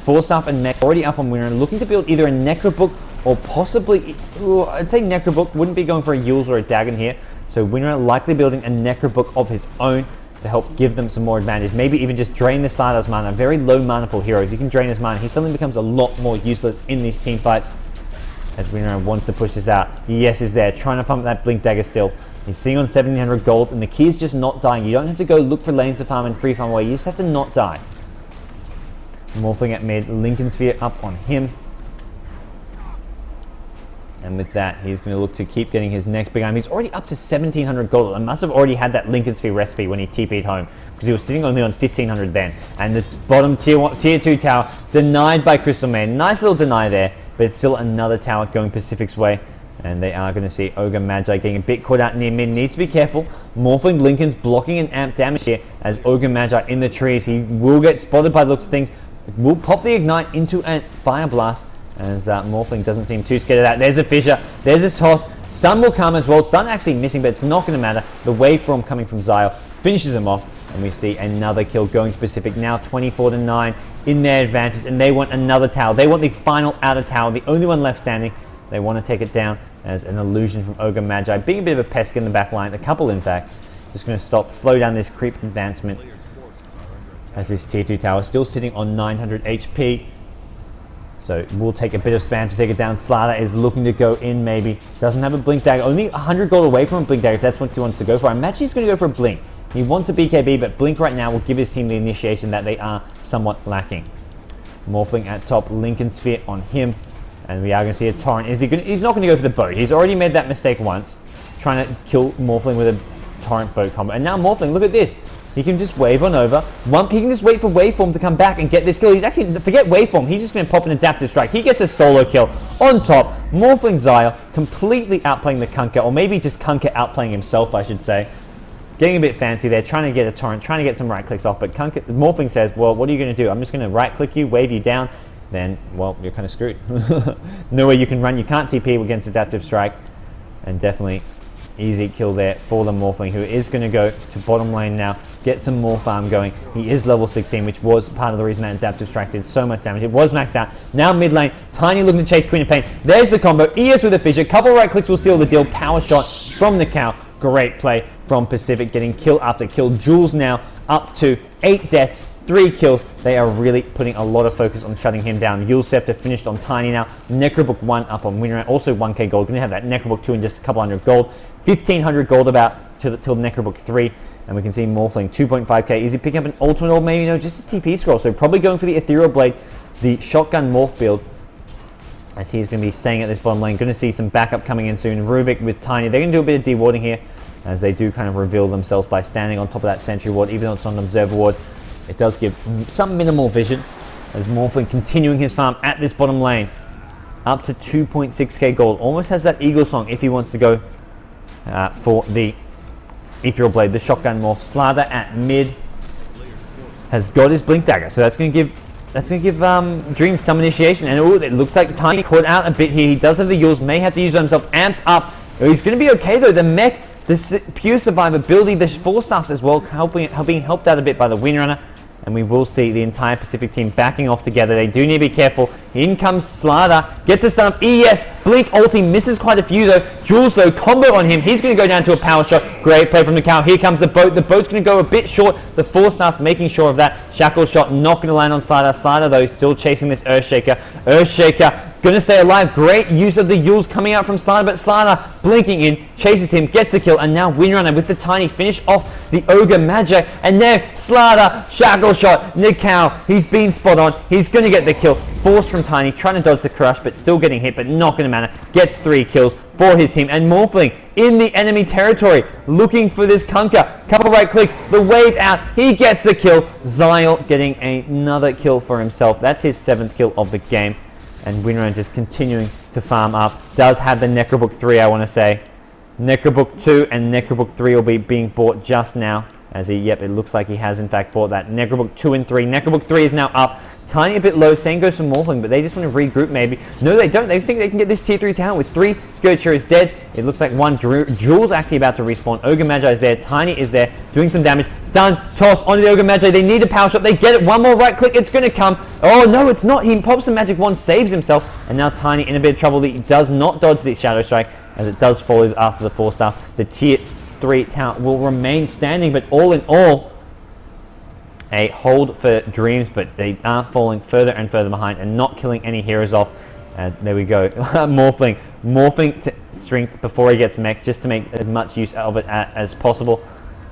Force-Staff and Mech already up on winner, looking to build either a Necrobook or possibly, I'd say Necrobook, wouldn't be going for a Yules or a Dagon here. So winner likely building a Necrobook of his own to help give them some more advantage. Maybe even just drain the Slider's mana. Very low mana pool hero. If you can drain his mana, he suddenly becomes a lot more useless in these team fights. As winner wants to push this out. Yes is there, trying to farm that Blink Dagger still. He's sitting on 1700 gold, and the key is just not dying. You don't have to go look for lanes to farm and free farm away. You just have to not die. Morphling at mid, Lincoln Sphere up on him. And with that, he's going to look to keep getting his next big item. He's already up to 1700 gold. I must have already had that Lincoln Sphere recipe when he TP'd home, because he was sitting only on 1500 then. And the bottom tier 2 tower denied by Crystal Man. Nice little deny there, but it's still another tower going Pacific's way. And they are going to see Ogre Magi getting a bit caught out near mid. Needs to be careful. Morphling Lincoln's blocking an amp damage here as Ogre Magi in the trees. He will get spotted by the looks of things. Will pop the Ignite into a Fire Blast as Morphling doesn't seem too scared of that. There's a Fissure. There's a toss. Stun will come as well. Stun actually missing, but it's not going to matter. The waveform coming from Xyle finishes him off. And we see another kill going to Pacific. Now 24-9 in their advantage. And they want another tower. They want the final outer tower. The only one left standing. They want to take it down as an illusion from Ogre Magi. Being a bit of a pest in the back line. A couple, in fact. Just going to slow down this creep advancement as this tier 2 tower still sitting on 900 HP. So we'll take a bit of spam to take it down. Slardar is looking to go in maybe. Doesn't have a blink dagger. Only 100 gold away from a blink dagger if that's what he wants to go for. I'm actually going to go for a blink. He wants a BKB, but blink right now will give his team the initiation that they are somewhat lacking. Morphling at top, Lincoln Sphere on him. And we are going to see a Torrent. He's not going to go for the boat. He's already made that mistake once, trying to kill Morphling with a Torrent boat combo. And now Morphling, look at this. He can just wave on over. He can just wait for Waveform to come back and get this kill. He's actually, forget Waveform, he's just going to pop an Adaptive Strike. He gets a solo kill on top. Morphling Xayah completely outplaying the Kunkka, or maybe just Kunkka outplaying himself, I should say. Getting a bit fancy there, trying to get a Torrent, trying to get some right clicks off, but Morphling says, well, what are you going to do? I'm just going to right click you, wave you down, then, well, you're kind of screwed. Nowhere you can run, you can't TP against Adaptive Strike, and definitely easy kill there for the Morphling, who is going to go to bottom lane now, get some more farm going. He is level 16, which was part of the reason that Adaptive Strike did so much damage. It was maxed out. Now mid lane, Tiny looking to chase Queen of Pain. There's the combo. ES with a fissure. Couple right clicks will seal the deal. Power shot from the cow. Great play from Pacific, getting kill after kill. Jules now up to 8 deaths, 3 kills. They are really putting a lot of focus on shutting him down. Yule Scepter finished on Tiny now. Necrobook 1 up on Winner. Also 1k gold. Going to have that Necrobook 2 in just a couple hundred gold. 1500 gold about till Necrobook 3. And we can see Morphling 2.5k. Is he picking up an ultimate or maybe just a TP scroll? So probably going for the Ethereal Blade, the shotgun morph build, as he's going to be staying at this bottom lane. Going to see some backup coming in soon. Rubik with Tiny. They're going to do a bit of dewarding here, as they do kind of reveal themselves by standing on top of that sentry ward. Even though it's not an observer ward, it does give some minimal vision, as Morphling continuing his farm at this bottom lane. Up to 2.6k gold. Almost has that Eagle Song if he wants to go for the Ethereal Blade, the shotgun morph. Slardar at mid has got his blink dagger, so that's going to give Dreamz some initiation. And oh, it looks like Tiny caught out a bit here. He does have the Yules, may have to use himself amped up. He's going to be okay though. The mech, the pure survivability, the 4 staffs as well, being helped out a bit by the Windrunner. And we will see the entire Pacific team backing off together. They do need to be careful. In comes Slardar, gets a stun up. ES, blink ulti, misses quite a few though. Jules though, combo on him. He's going to go down to a power shot. Great play from the cow. Here comes the boat. The boat's going to go a bit short. The 4 staff making sure of that. Shackle shot not going to land on Slardar. Slardar though, still chasing this Earthshaker. Earthshaker going to stay alive. Great use of the Yules coming out from Slardar, but Slardar blinking in, chases him, gets the kill, and now Windrunner with the Tiny finish off the Ogre Magi. And there, Slardar, shackle shot, Nikau, he's been spot on. He's going to get the kill. Forced from Tiny, trying to dodge the crush, but still getting hit, but not going to matter. Gets 3 kills for his team. And Morphling in the enemy territory, looking for this Kunkka. Couple right clicks, the wave out, he gets the kill. Xayah getting another kill for himself. That's his 7th kill of the game. And Winrun just continuing to farm up. Does have the Necrobook 3, I want to say. Necrobook 2 and Necrobook 3 will be being bought just now. Yep, it looks like he has in fact bought that. Necrobook 2 and 3. Necrobook 3 is now up. Tiny a bit low. Same goes for Morphling, but they just want to regroup maybe. No, they don't. They think they can get this tier 3 town with 3. Scourge is dead. It looks like 1 Jules actually about to respawn. Ogre Magi is there. Tiny is there, doing some damage. Stun, toss onto the Ogre Magi. They need a power shot. They get it. 1 more right click. It's going to come. Oh, no, it's not. He pops a magic wand, saves himself. And now Tiny in a bit of trouble. He does not dodge the Shadow Strike, as it does follow after the 4 star. The tier 3 town will remain standing, but all in all, a hold for Dreamz, but they are falling further and further behind and not killing any heroes off. As there we go, morphing to strength before he gets mech, just to make as much use of it as possible.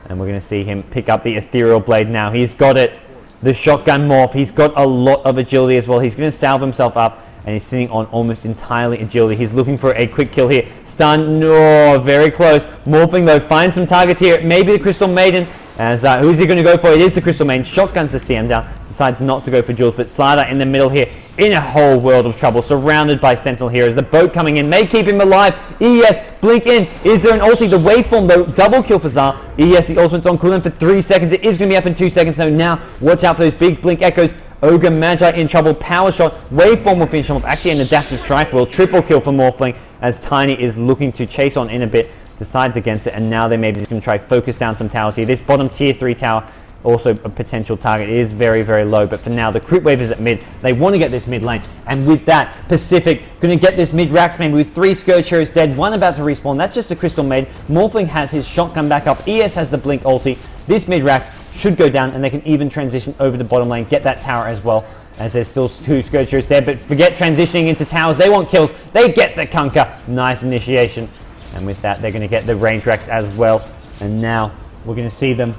And we're going to see him pick up the Ethereal Blade now. He's got it, the shotgun morph. He's got a lot of agility as well. He's going to salve himself up, and he's sitting on almost entirely agility. He's looking for a quick kill here. Stun, no, very close. Morphing though, finds some targets here. Maybe the Crystal Maiden. As who's he going to go for? It is the Crystal Maiden. Shotguns the CM down. Decides not to go for Jules, but Slardar in the middle here, in a whole world of trouble, surrounded by Sentinel heroes. The boat coming in may keep him alive. ES, blink in. Is there an ulti? The waveform though, double kill for Xayah. ES, the ultimate's on cooldown for 3 seconds. It is going to be up in 2 seconds. So now, watch out for those big blink echoes. Ogre Magi in trouble. Power shot. Waveform will finish him off. Actually, an adaptive strike will triple kill for Morphling, as Tiny is looking to chase on in a bit. Decides against it, and now they may be just going to try focus down some towers here. This bottom tier 3 tower, also a potential target, is very, very low, but for now the crit wave is at mid. They want to get this mid lane, and with that, Pacific going to get this mid racks maybe with 3 Scourge heroes dead, 1 about to respawn. That's just the Crystal Maiden. Morphling has his shotgun back up. ES has the blink ulti. This mid racks should go down, and they can even transition over to bottom lane, get that tower as well, as there's still 2 Scourgers there. But forget transitioning into towers. They want kills. They get the Kunkka. Nice initiation. And with that, they're going to get the range Rex as well. And now we're going to see them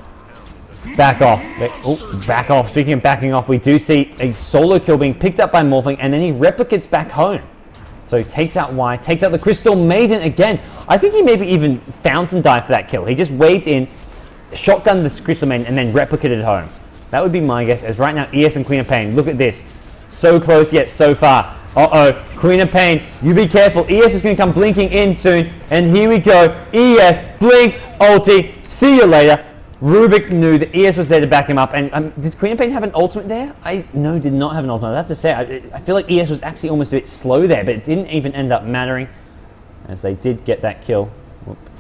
back off. Back off. Speaking of backing off, we do see a solo kill being picked up by Morphling, and then he replicates back home. So he takes out Y, takes out the Crystal Maiden again. I think he maybe even fountain dive for that kill. He just waved in, shotgunned the Crystal Maiden, and then replicated home. That would be my guess, as right now ES and Queen of Pain, look at this. So close yet so far. Uh-oh, Queen of Pain, you be careful. ES is going to come blinking in soon. And here we go. ES, blink, ulti, see you later. Rubik knew that ES was there to back him up. And did Queen of Pain have an ultimate there? No, did not have an ultimate. I have to say, I feel like ES was actually almost a bit slow there, but it didn't even end up mattering, as they did get that kill.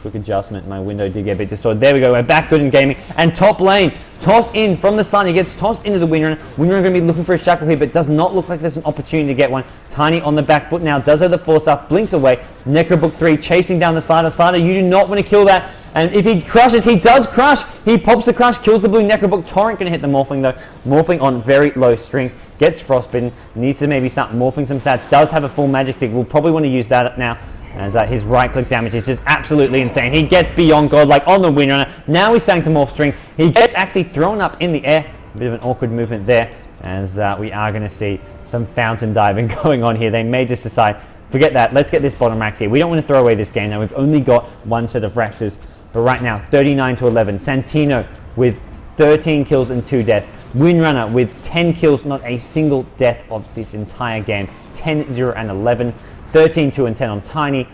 Quick adjustment, my window did get a bit distorted. There we go, we're back good in gaming. And top lane, toss in from the sun. He gets tossed into the Windrunner. Windrunner going to be looking for a shackle here, but does not look like there's an opportunity to get one. Tiny on the back foot now, does have the force up, blinks away. Necrobook 3 chasing down the Slider. Slider, you do not want to kill that. And if he crushes, he does crush. He pops the crush, kills the blue Necrobook. Torrent going to hit the Morphling though. Morphling on very low strength, gets frostbitten, needs to maybe start morphing some stats. Does have a full magic stick. We'll probably want to use that now, as his right-click damage is just absolutely insane. He gets beyond godlike on the Windrunner. Now he's starting to morph string. He gets actually thrown up in the air. A bit of an awkward movement there, as we are going to see some fountain diving going on here. They may just decide, forget that, let's get this bottom Rax here. We don't want to throw away this game now. We've only got one set of Raxes. But right now, 39-11. Santino with 13 kills and 2 deaths. Windrunner with 10 kills, not a single death of this entire game. 10-0 and 11. 13-2 and 10 on Tiny,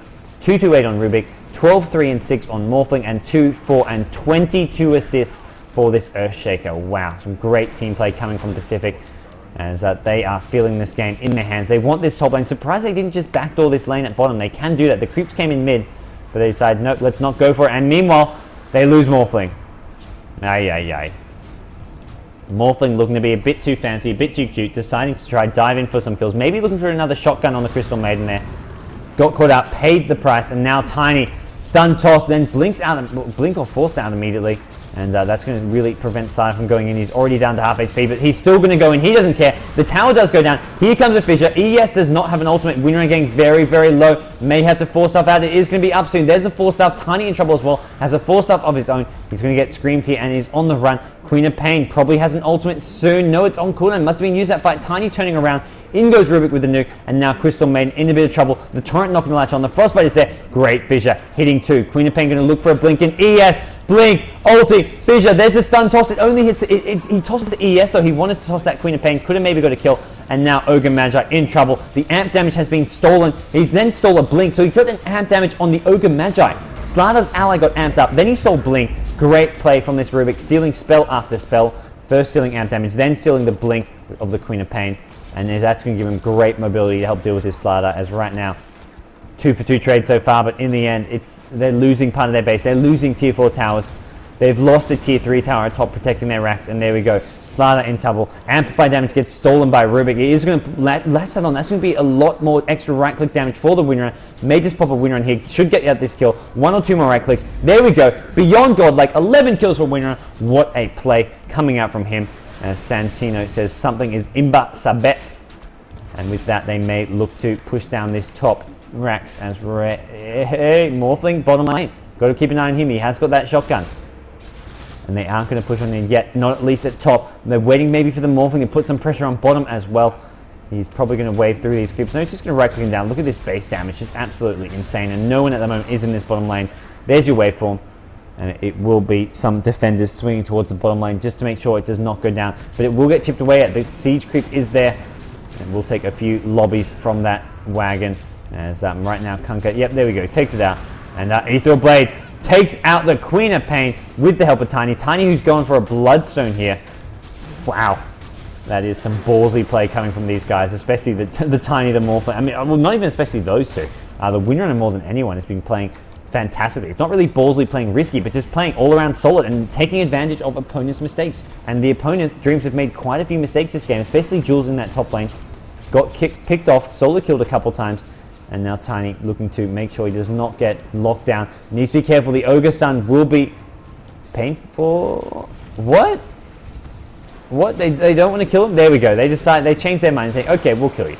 2-2-8 on Rubik, 12-3 and 6 on Morphling, and 2-4 and 22 assists for this Earthshaker. Wow, some great team play coming from Pacific, as they are feeling this game in their hands. They want this top lane. Surprised they didn't just backdoor this lane at bottom. They can do that. The creeps came in mid, but they decided, nope, let's not go for it. And meanwhile, they lose Morphling. Ay. Morphling looking to be a bit too fancy, a bit too cute, deciding to try dive in for some kills. Maybe looking for another shotgun on the Crystal Maiden there. Got caught out, paid the price, and now Tiny stun toss, then blinks out, blink or force out immediately. And that's going to really prevent Side from going in. He's already down to half HP, but he's still going to go in. He doesn't care. The tower does go down. Here comes the Fissure. ES does not have an ultimate. Windrunner getting very, very low. May have to force stuff out. It is going to be up soon. There's a 4-staff. Tiny in trouble as well. Has a 4-staff of his own. He's going to get screamed here, and he's on the run. Queen of Pain probably has an ultimate soon. No, it's on cooldown. Must have been used that fight. Tiny turning around. In goes Rubik with the nuke, and now Crystal Maiden in a bit of trouble. The Torrent knocking the latch on. The Frostbite is there. Great Fissure hitting 2. Queen of Pain going to look for a blink in. ES, blink, ulti, Fissure. There's a stun toss. It only hits. He tosses the ES though. He wanted to toss that Queen of Pain. Could have maybe got a kill. And now Ogre Magi in trouble. The amp damage has been stolen. He's then stole a blink, so he got an amp damage on the Ogre Magi. Slider's ally got amped up. Then he stole blink. Great play from this Rubik, stealing spell after spell. First stealing amp damage, then stealing the blink of the Queen of Pain. And that's going to give him great mobility to help deal with his Slider, as right now 2-for-2 trade so far, but in the end they're losing part of their base. They're losing tier 4 towers. They've lost the tier 3 tower at top, protecting their racks, and there we go. Slider in trouble. Amplify damage gets stolen by Rubik. He is going to latch that on. That's going to be a lot more extra right click damage for the Windrunner. May just pop a Windrunner here. Should get out this kill. 1 or 2 more right clicks. There we go. Beyond God, like 11 kills for Windrunner. What a play coming out from him. As Santino says, something is imba sabet. And with that, they may look to push down this top racks as Morphling bottom lane. Got to keep an eye on him. He has got that shotgun. And they aren't going to push on in yet, not at least at top. They're waiting maybe for the Morphling to put some pressure on bottom as well. He's probably going to wave through these creeps. No, he's just going to right click him down. Look at this base damage. It's absolutely insane. And no one at the moment is in this bottom lane. There's your waveform. And it will be some defenders swinging towards the bottom lane just to make sure it does not go down. But it will get chipped away at. The siege creep is there. And we'll take a few lobbies from that wagon. As right now, Kunkka, yep, there we go, takes it out. And Aether Blade takes out the Queen of Pain with the help of Tiny. Tiny, who's going for a Bloodstone here. Wow. That is some ballsy play coming from these guys, especially the Tiny, the Morpher. I mean, well, not even especially those two. The Windrunner more than anyone has been playing fantastically. It's not really ballsy playing risky, but just playing all around solid and taking advantage of opponents' mistakes. And the opponents, Dreamz, have made quite a few mistakes this game, especially Jules in that top lane. Got picked off, solo killed a couple times, and now Tiny looking to make sure he does not get locked down. Needs to be careful. The Ogre stun will be painful. What? What? They don't want to kill him? There we go. They changed their mind and think, okay, we'll kill you.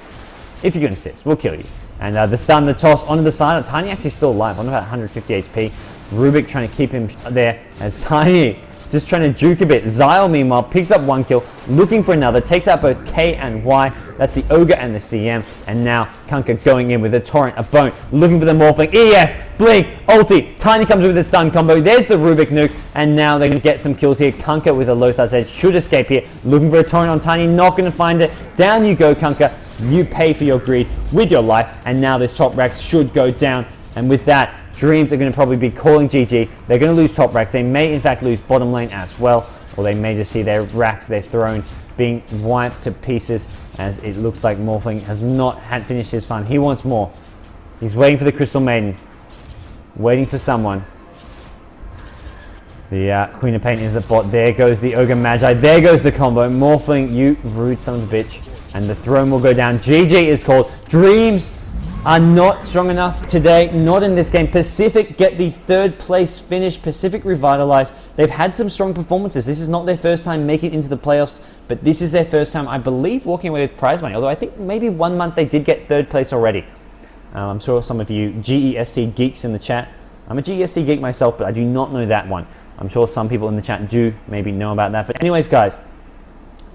If you can insist, we'll kill you. And the stun, the toss onto the side. Tiny actually still alive, on about 150 HP. Rubik trying to keep him there as Tiny just trying to juke a bit. Xyle, meanwhile, picks up one kill, looking for another, takes out both K and Y. That's the Ogre and the CM. And now Kunkka going in with a Torrent, a Bone, looking for the Morphling. ES, Blink, Ulti. Tiny comes with a stun combo. There's the Rubik nuke. And now they're going to get some kills here. Kunkka with a Lothar's Edge should escape here. Looking for a Torrent on Tiny, not going to find it. Down you go, Kunkka. You pay for your greed with your life. And now this top racks should go down. And with that, Dreamz are going to probably be calling GG. They're going to lose top racks. They may in fact lose bottom lane as well, or they may just see their racks, their throne, being wiped to pieces, as it looks like Morphling has not had finished his fun. He wants more. He's waiting for the Crystal Maiden, waiting for someone. The Queen of Pain is a bot. There goes the Ogre Magi. There goes the combo. Morphling, you rude son of a bitch. And the throne will go down. GG is called. Dreamz are not strong enough today, not in this game. Pacific get the 3rd place finish. Pacific revitalized. They've had some strong performances. This is not their first time making it into the playoffs, but this is their first time, I believe, walking away with prize money. Although I think maybe 1 month they did get 3rd place already. I'm sure some of you GEST geeks in the chat. I'm a GEST geek myself, but I do not know that one. I'm sure some people in the chat do maybe know about that. But anyways, guys,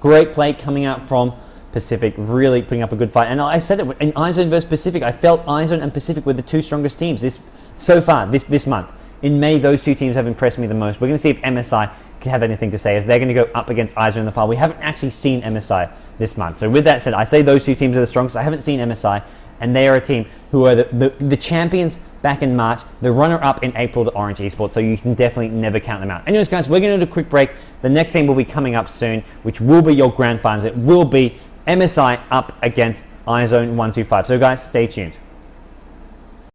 great play coming out from Pacific, really putting up a good fight. And I said it, in iZone versus Pacific, I felt iZone and Pacific were the two strongest teams so far this month. In May, those two teams have impressed me the most. We're going to see if MSI can have anything to say, as they're going to go up against iZone in the final. We haven't actually seen MSI this month. So with that said, I say those two teams are the strongest. I haven't seen MSI, and they are a team who are the champions back in March, the runner-up in April to Orange Esports, so you can definitely never count them out. Anyways, guys, we're going to do a quick break. The next game will be coming up soon, which will be your grand finals. It will be MSI up against iZone 125. So guys, stay tuned.